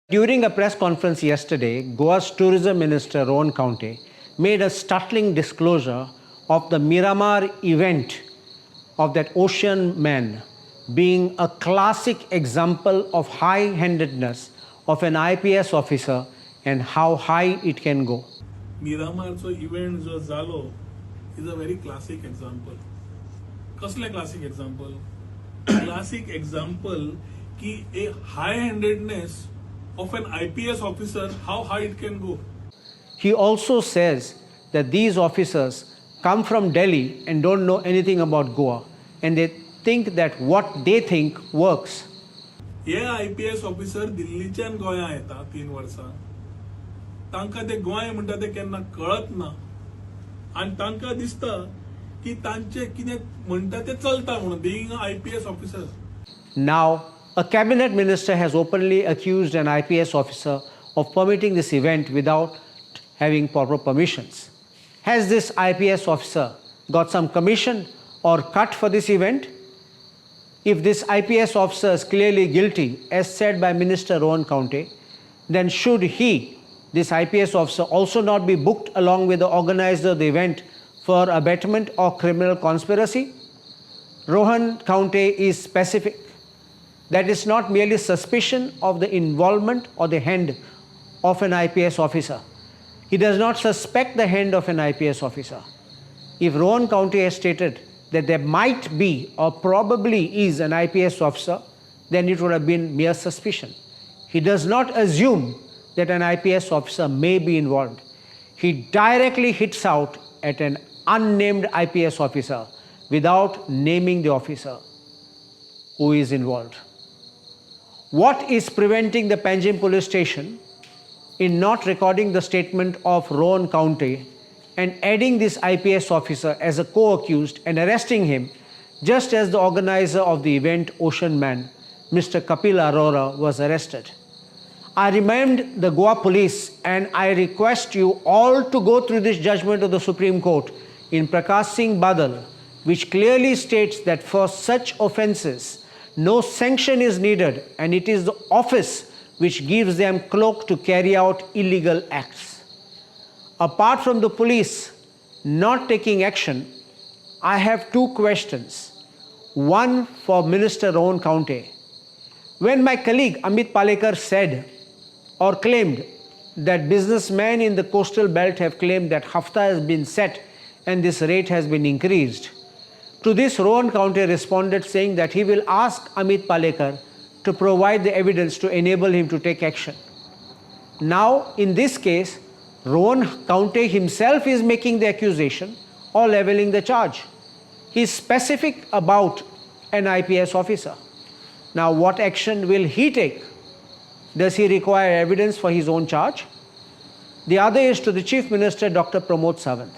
During a press conference yesterday, Goa's tourism minister Ron Khaunte made a startling disclosure of the Miramar event of that ocean man being a classic example of high-handedness of an IPS officer and how high it can go. Miramar'चो event जो जालो is a very classic example. कसले classic example? Classic example की a hi हँडेडनेस of an IPS officer, how high it can go. He also says that these officers come from Delhi and don't know anything about Goa and they think that what they think works. Hey IPS officer दिल्लीच्यान गोंया येता 3 वर्सां. तांकां ते गोंय म्हणटा ते केन्ना कळत ना आनी तांकां दिसता की तांचे कितें म्हणटा ते चलता म्हणून being a IPS officer. Now, a cabinet minister has openly accused an IPS officer of permitting this event without having proper permissions. Has this IPS officer got some commission or cut for this event? If this IPS officer is clearly guilty, as said by Minister Ron Khaunte, then should he, this IPS officer, also not be booked along with the organizer of the event for abetment or criminal conspiracy? Rohan Khaunte is specific that it's not merely suspicion of the involvement or the hand of an IPS officer. He does not suspect the hand of an IPS officer. If Rohan Khaunte has stated that there might be or probably is an IPS officer, then it would have been mere suspicion. He does not assume that an IPS officer may be involved. He directly hits out at an unnamed IPS officer without naming the officer who is involved. What is preventing the Panjim police station in not recording the statement of Rohan Khaunte and adding this IPS officer as a co-accused and arresting him just as the organizer of the event, Ocean Man, Mr. Kapil Arora, was arrested? I remind the Goa police and I request you all to go through this judgment of the Supreme Court in Prakash Singh Badal, which clearly states that for such offences, no sanction is needed and it is the office which gives them cloak to carry out illegal acts. Apart from the police not taking action, I have two questions. One for Minister Rohan Khaunte. When my colleague Amit Palekar said or claimed that businessmen in the coastal belt have claimed that hafta has been set and this rate has been increased, to this, Rohan Khaunte responded saying that he will ask Amit Palekar to provide the evidence to enable him to take action. Now, in this case, Rohan Khaunte himself is making the accusation or leveling the charge. He is specific about an IPS officer. Now, what action will he take? Does he require evidence for his own charge? The other is to the Chief Minister, Dr. Pramod Sawant.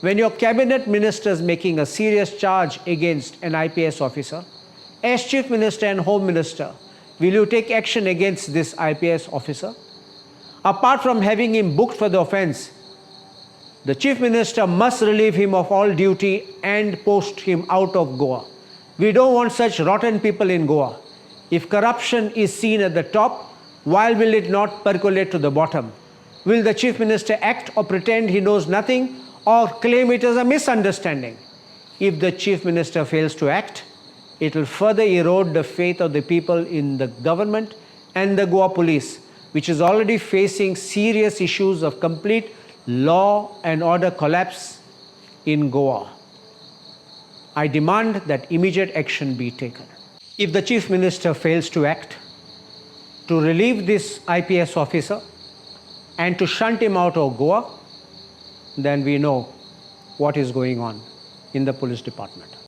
When your cabinet minister is making a serious charge against an IPS officer, as Chief Minister and Home Minister, will you take action against this IPS officer? Apart from having him booked for the offence, the Chief Minister must relieve him of all duty and post him out of Goa. We don't want such rotten people in Goa. If corruption is seen at the top, why will it not percolate to the bottom? Will the Chief Minister act or pretend he knows nothing, or claim it as a misunderstanding? If the Chief Minister fails to act, it will further erode the faith of the people in the government and the Goa police, which is already facing serious issues of complete law and order collapse in Goa. I demand that immediate action be taken. If the Chief Minister fails to act, to relieve this IPS officer and to shunt him out of Goa, then we know what is going on in the police department.